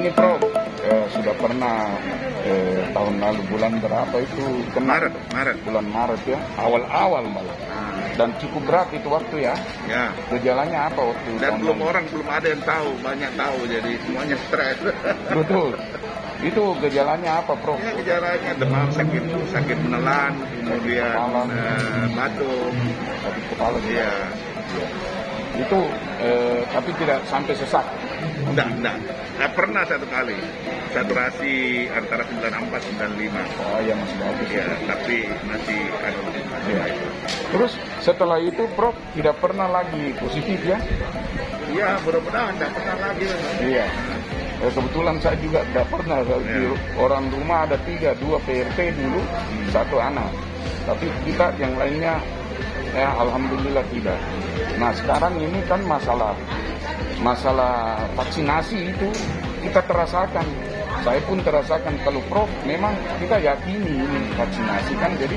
ini Prof, sudah pernah tahun lalu bulan berapa itu Maret. Bulan Maret ya, awal-awal malah. Dan cukup berat itu waktu ya. Ya. Gejalanya apa waktu? Dan belum ada yang tahu, banyak tahu, jadi semuanya stres. Betul. Itu gejalanya apa Prof? Ya, gejalanya demam, sakit menelan, kemudian batuk, sakit kepala. Iya. Itu tapi tidak sampai sesak. Enggak. Pernah satu kali, saturasi antara 94-95. Oh ya, masih bagus. Ya, tapi masih ada. Ya. Terus setelah itu Prof tidak pernah lagi positif ya? Iya, mudah-mudahan tidak pernah lagi. Iya. Kebetulan saya juga tidak pernah. Orang rumah ada 3, 2 PRT dulu, 1 anak. Tapi kita yang lainnya ya alhamdulillah tidak. Nah sekarang ini kan masalah vaksinasi itu kita terasakan. Saya pun terasakan. Kalau Prof memang kita yakini ini vaksinasi kan, jadi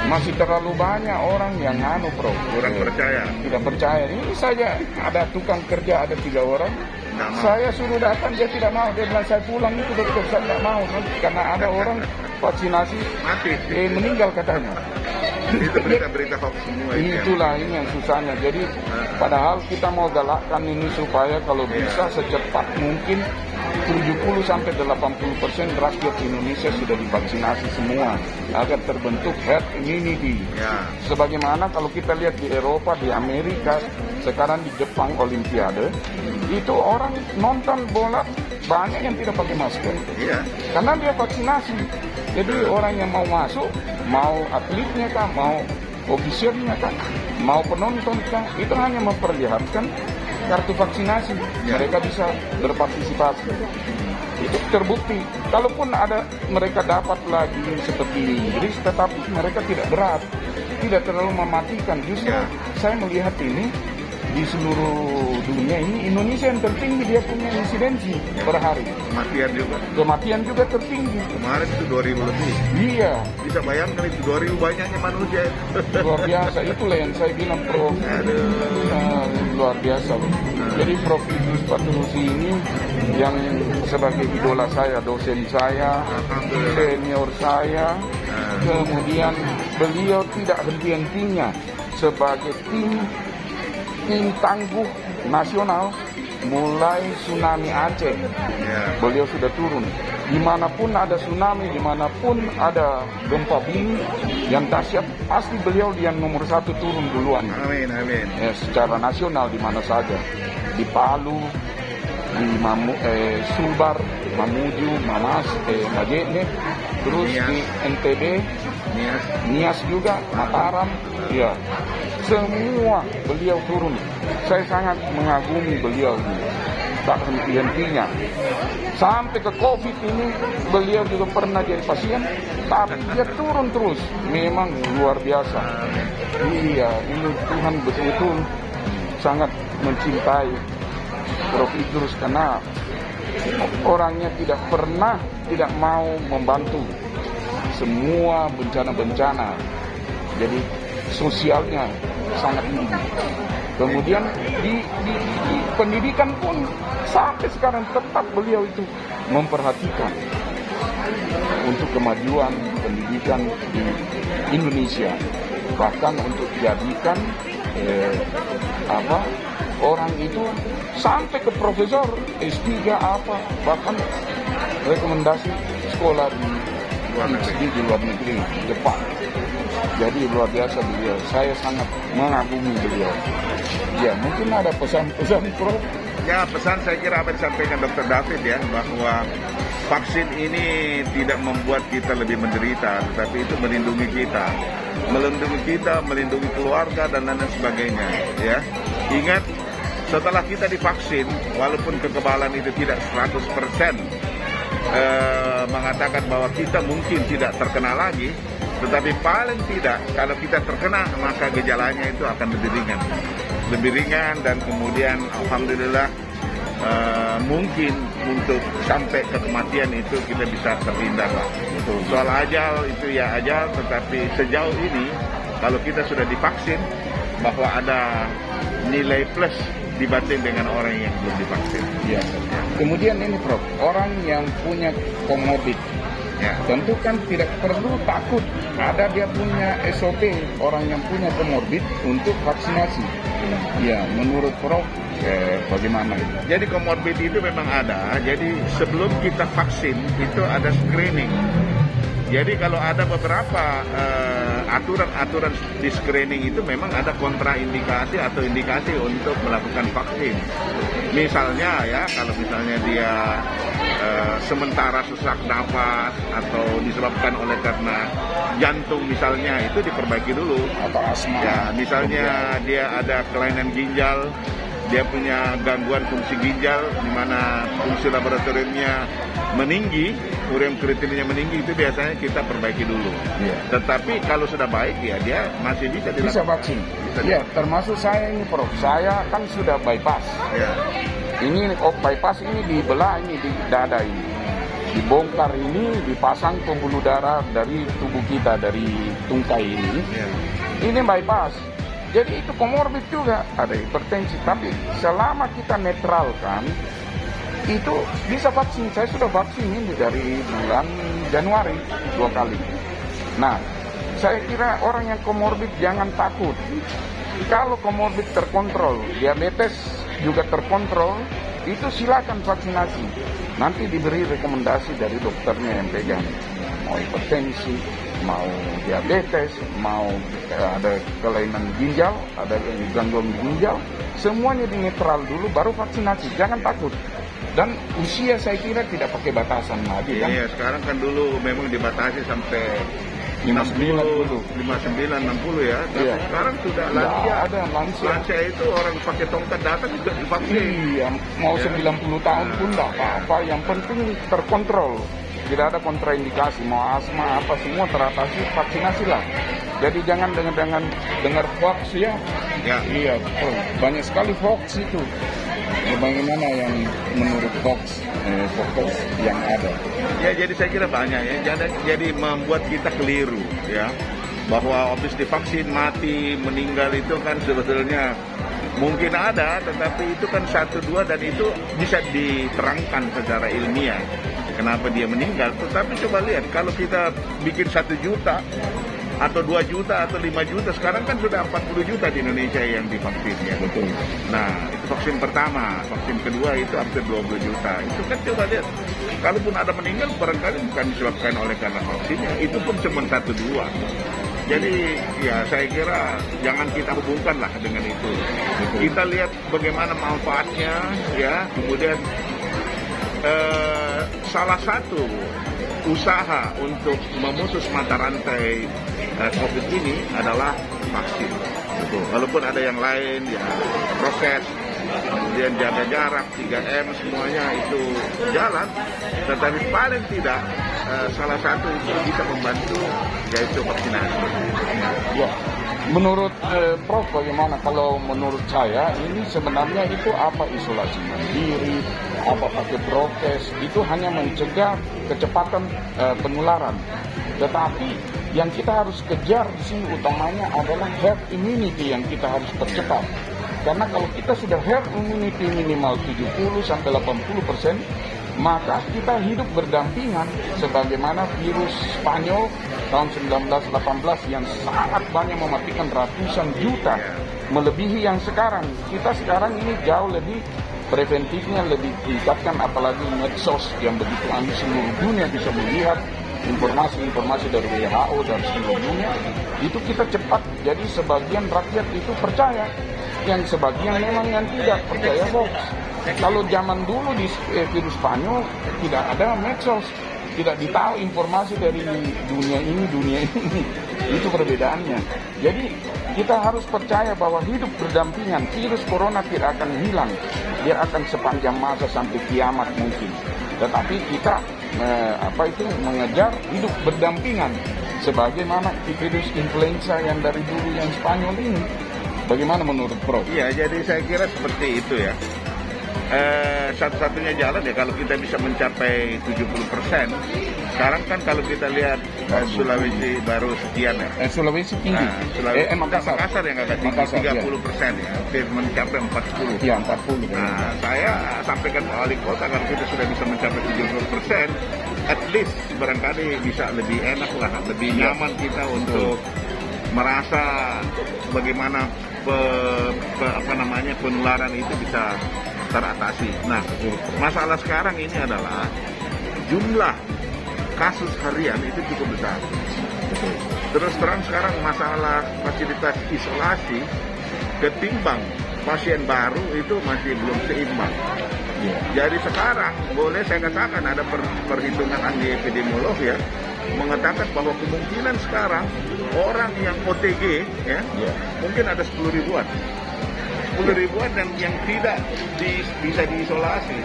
masih terlalu banyak orang yang Prof. Kurang percaya. Tidak percaya. Ini saja ada tukang kerja ada 3 orang. Saya suruh datang dia tidak mau. Dia bilang saya pulang itu dokter, saya tidak mau karena ada orang vaksinasi mati, meninggal katanya. Itu berita-berita hoax semua. Itulah ini yang susahnya. Jadi padahal kita mau galakkan ini supaya kalau bisa secepat mungkin 70-80% rakyat Indonesia sudah divaksinasi semua agar terbentuk herd immunity. Sebagaimana kalau kita lihat di Eropa, di Amerika, sekarang di Jepang Olimpiade, itu orang nonton bola banyak yang tidak pakai masker. Karena dia vaksinasi. Jadi orang yang mau masuk, mau atletnya kah, mau ofisiernya kah, mau penonton kah, itu hanya memperlihatkan kartu vaksinasi. Mereka bisa berpartisipasi. Itu terbukti. Kalaupun ada mereka dapat lagi seperti Inggris, tetapi mereka tidak berat, tidak terlalu mematikan. Justru saya melihat ini di seluruh dunia ini Indonesia yang tertinggi dia punya insidensi per hari. Kematian juga tertinggi. Kemarin itu 2.000 lebih. Iya. Bisa bayangkan itu 2.000 banyaknya manusia. Luar biasa. Itulah yang saya bilang Prof. Luar biasa. Jadi Prof Idrus Paturusi ini yang sebagai idola saya, dosen saya, senior saya, kemudian beliau tidak henti-hentinya sebagai tim tangguh nasional. Mulai tsunami Aceh, beliau sudah turun. Dimanapun ada tsunami, dimanapun ada gempa bumi yang dahsyat, pasti beliau yang nomor 1 turun duluan. Amin. Ya, secara nasional di mana saja, di Palu, di Sulbar, Mamuju, Majene, terus di NTB, Nias juga, Mataram, ya. Semua beliau turun. Saya sangat mengagumi beliau ini. Tak henti-hentinya. Sampai ke COVID ini beliau juga pernah jadi pasien, tapi dia turun terus. Memang luar biasa. Iya, ini Tuhan betul-betul sangat mencintai Prof Idrus karena orangnya tidak mau membantu semua bencana-bencana. Jadi sosialnya sangat tinggi. Kemudian di pendidikan pun sampai sekarang tetap beliau itu memperhatikan untuk kemajuan pendidikan di Indonesia, bahkan untuk jadikan orang itu sampai ke profesor S3 bahkan rekomendasi sekolah di luar negeri, Jepang. Jadi luar biasa beliau. Saya sangat mengagumi beliau. Ya, mungkin ada pesan-pesan Prof. Ya, pesan saya kira apa yang disampaikan Dr. David ya, bahwa vaksin ini tidak membuat kita lebih menderita, tetapi itu melindungi kita, melindungi keluarga dan lain sebagainya. Ya, ingat setelah kita divaksin, walaupun kekebalan itu tidak 100% mengatakan bahwa kita mungkin tidak terkena lagi, tetapi paling tidak kalau kita terkena maka gejalanya itu akan lebih ringan dan kemudian alhamdulillah mungkin untuk sampai ke kematian itu kita bisa terhindar lah. Soal ajal itu ya ajal, tetapi sejauh ini kalau kita sudah divaksin bahwa ada nilai plus dibanding dengan orang yang belum divaksin. Ya. Kemudian ini Prof, orang yang punya komorbid, Ya. tentu kan tidak perlu takut. Ada dia punya SOP orang yang punya komorbid untuk vaksinasi. Ya, menurut Prof, bagaimana itu? Jadi komorbid itu memang ada. Jadi sebelum kita vaksin itu ada screening. Jadi kalau ada beberapa aturan-aturan di screening itu memang ada kontraindikasi atau indikasi untuk melakukan vaksin. Misalnya ya, kalau misalnya dia sementara sesak nafas atau disebabkan oleh karena jantung misalnya, itu diperbaiki dulu. Atau asma. Ya, misalnya dia ada kelainan ginjal, dia punya gangguan fungsi ginjal di mana fungsi laboratoriumnya meninggi, ureum kreatininnya meninggi, itu biasanya kita perbaiki dulu. Iya. Tetapi kalau sudah baik ya dia masih bisa dilakukan. Bisa vaksin. Iya, termasuk saya ini Prof. Saya kan sudah bypass. Ya. Ini bypass ini dibelah ini di dada ini. Dibongkar ini, dipasang pembuluh darah dari tubuh kita, dari tungkai ini. Ya. Ini bypass. Jadi itu komorbid juga, ada hipertensi. Tapi selama kita netralkan, itu bisa vaksin. Saya sudah vaksin ini dari bulan Januari 2 kali. Nah, saya kira orang yang komorbid jangan takut. Kalau komorbid terkontrol, diabetes juga terkontrol, itu silakan vaksinasi. Nanti diberi rekomendasi dari dokternya yang pegang. Mau hipertensi, mau diabetes, mau ada kelainan ginjal, ada gangguan ginjal, semuanya dinetral dulu baru vaksinasi. Jangan takut. Dan usia saya kira tidak pakai batasan lagi kan. Iya, sekarang kan dulu memang dibatasi sampai 59 dulu. 59, 60 ya. Tapi Iya. sekarang sudah Nggak lansia. ada lansia. Lansia itu orang pakai tongkat datang juga divaksin. Iya, mau Ya. 90 tahun pun tidak apa-apa. Yang penting terkontrol. Tidak ada kontraindikasi, mau asma apa semua teratasi, vaksinasilah. Jadi jangan dengar hoax ya. Ya. Iya, betul. Banyak sekali hoax itu. Ya, bagaimana yang menurut hoax yang ada? Ya, jadi saya kira banyak ya. Jadi membuat kita keliru ya. Bahwa habis divaksin mati, meninggal itu kan sebetulnya mungkin ada, tetapi itu kan 1-2 dan itu bisa diterangkan secara ilmiah kenapa dia meninggal. Tetapi coba lihat, kalau kita bikin 1 juta atau 2 juta atau 5 juta, sekarang kan sudah 40 juta di Indonesia yang divaksin ya. Betul. Nah, itu vaksin pertama, vaksin kedua itu hampir 20 juta. Itu kan coba lihat, kalaupun ada meninggal barangkali bukan disebabkan oleh karena vaksinnya, itu pun cuma 1-2. Jadi ya saya kira jangan kita hubungkan lah dengan itu. Kita lihat bagaimana manfaatnya ya. Kemudian salah satu usaha untuk memutus mata rantai COVID ini adalah vaksin. Walaupun ada yang lain ya, prokes, kemudian jaga jarak, 3M, semuanya itu jalan. Tetapi paling tidak salah satu itu bisa membantu, yaitu vaksinasi. Ya. Menurut Prof bagaimana? Kalau menurut saya ini sebenarnya itu apa isolasi mandiri, apa pakai prokes, itu hanya mencegah kecepatan penularan. Tetapi yang kita harus kejar di sini utamanya adalah herd immunity yang kita harus percepat. Karena kalau kita sudah herd immunity minimal 70-80%, maka kita hidup berdampingan sebagaimana virus Spanyol tahun 1918 yang sangat banyak mematikan ratusan juta, melebihi yang sekarang. Kita sekarang ini jauh lebih preventifnya, lebih tingkatkan, apalagi medsos yang begitu ambil seluruh dunia bisa melihat informasi-informasi dari WHO dan seluruh dunia. Itu kita cepat, jadi sebagian rakyat itu percaya, yang sebagian memang yang tidak percaya hoax. Kalau zaman dulu di virus Spanyol tidak ada medsos, tidak ditahu informasi dari dunia ini. Itu perbedaannya. Jadi kita harus percaya bahwa hidup berdampingan. Virus corona tidak akan hilang, dia akan sepanjang masa sampai kiamat mungkin. Tetapi kita mengejar hidup berdampingan sebagaimana virus influenza yang dari dulu yang Spanyol ini. Bagaimana menurut Prof? Iya, jadi saya kira seperti itu ya. Satu-satunya jalan ya kalau kita bisa mencapai 70% Sekarang kan kalau kita lihat Sulawesi baru sekian ya. Sulawesi tinggi. Sulawesi, Makassar yang agak tinggi, 30% ya, hampir mencapai 40. Iya, 40. Nah, saya sampaikan ke wali kota kalau kita sudah bisa mencapai 70%, at least barangkali bisa lebih enak lah, lebih nyaman kita untuk merasa bagaimana penularan itu bisa teratasi. Nah, masalah sekarang ini adalah jumlah kasus harian itu cukup besar. Terus terang sekarang masalah fasilitas isolasi ketimbang pasien baru itu masih belum seimbang. Jadi sekarang boleh saya katakan ada perhitungan ahli epidemiolog ya mengatakan bahwa kemungkinan sekarang orang yang OTG ya mungkin ada 10 ribuan. 10 ribuan dan yang tidak bisa diisolasi,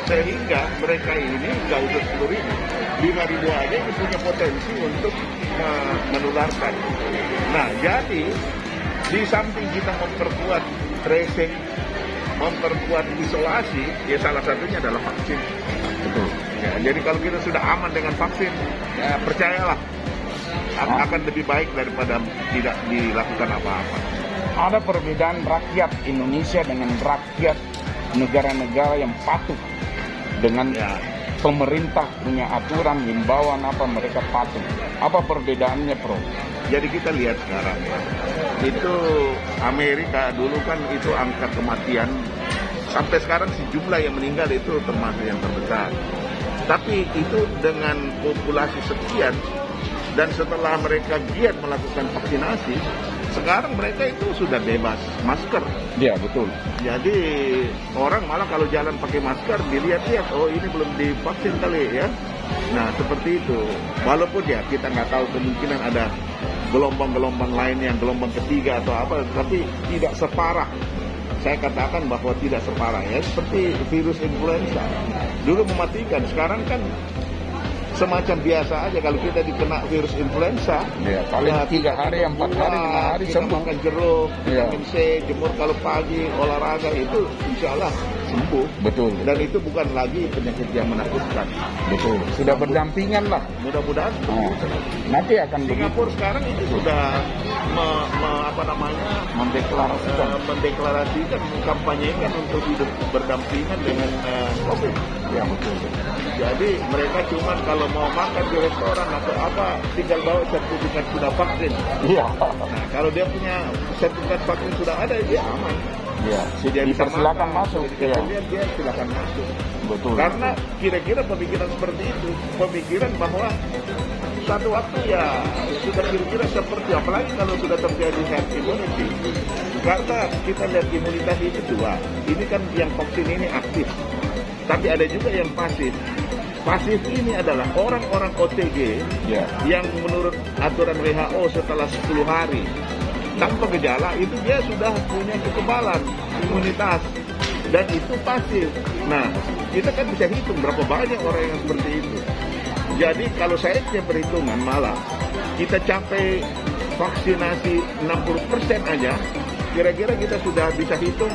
sehingga mereka ini nggak usah 10 ribu, 5 ribu aja itu punya potensi untuk menularkan. Nah, jadi di samping kita memperkuat tracing, memperkuat isolasi, ya salah satunya adalah vaksin. Betul. Ya, jadi kalau kita sudah aman dengan vaksin, ya percayalah akan lebih baik daripada tidak dilakukan apa-apa. Ada perbedaan rakyat Indonesia dengan rakyat negara-negara yang patuh dengan pemerintah punya aturan, himbauan apa mereka patuh. Apa perbedaannya, Prof? Jadi kita lihat sekarang ya, itu Amerika dulu kan itu angka kematian sampai sekarang si jumlah yang meninggal itu termasuk yang terbesar. Tapi itu dengan populasi sekian dan setelah mereka giat melakukan vaksinasi, sekarang mereka itu sudah bebas masker. Iya, betul. Jadi orang malah kalau jalan pakai masker dilihat-lihat, oh ini belum divaksin kali ya. Nah seperti itu. Walaupun ya kita nggak tahu kemungkinan ada gelombang-gelombang lain yang gelombang ketiga atau apa, tapi tidak separah. Saya katakan bahwa tidak separah ya, seperti virus influenza. Dulu mematikan, sekarang kan semacam biasa aja. Kalau kita dikena virus influenza, paling 3 hari, 4 hari, 5 hari kita sembuh. makan jeruk, vitamin C, jemur kalau pagi, olahraga itu insya Allah sembuh. Betul. Dan itu bukan lagi penyakit yang menakutkan. Betul. Sudah berdampingan lah. Mudah-mudahan. Nanti akan Singapura sekarang itu sudah mendeklarasikan, mengkampanyekan untuk hidup berdampingan dengan COVID. Ya betul. Jadi mereka cuma kalau mau makan di restoran atau apa tinggal bawa sertifikat sudah vaksin. Iya. Nah kalau dia punya sertifikat vaksin sudah ada, dia aman. Iya. Dia Dipersilakan masuk. Dia silakan masuk. Betul. Karena kira-kira pemikiran seperti itu, pemikiran bahwa satu waktu ya sudah kira-kira seperti, apalagi kalau sudah terjadi herd immunity. Karena kita lihat imunitas itu dua. Ini kan yang vaksin ini aktif, tapi ada juga yang pasif. Pasif ini adalah orang-orang OTG yang menurut aturan WHO setelah 10 hari tanpa gejala itu dia sudah punya kekebalan imunitas dan itu pasif. Nah, kita kan bisa hitung berapa banyak orang yang seperti itu. Jadi kalau saya punya perhitungan malah kita capai vaksinasi 60% aja, kira-kira kita sudah bisa hitung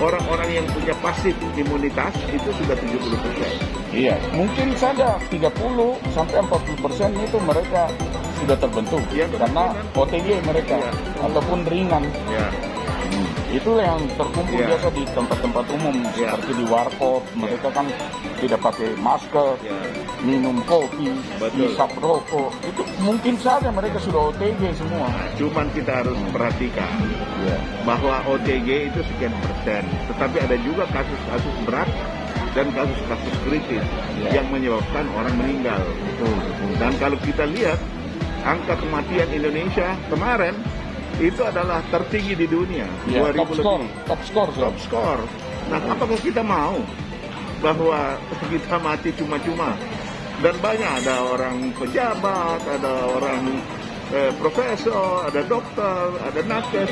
orang-orang yang punya pasif imunitas itu sudah 70%. Iya, mungkin saja 30 sampai 40% itu mereka sudah terbentuk karena OTG mereka ataupun ringan. Itulah yang terkumpul biasa di tempat-tempat umum seperti di warkop. Mereka kan tidak pakai masker, minum kopi, hisap rokok. Itu mungkin saja mereka sudah OTG semua. Cuman kita harus perhatikan bahwa OTG itu sekian persen, tetapi ada juga kasus-kasus berat dan kasus-kasus kritis yang menyebabkan orang meninggal. Dan kalau kita lihat angka kematian Indonesia kemarin itu adalah tertinggi di dunia, 2000 lebih. Top score. Nah, apakah kita mau bahwa kita mati cuma-cuma? Dan banyak ada orang pejabat, ada orang profesor, ada dokter, ada nakes.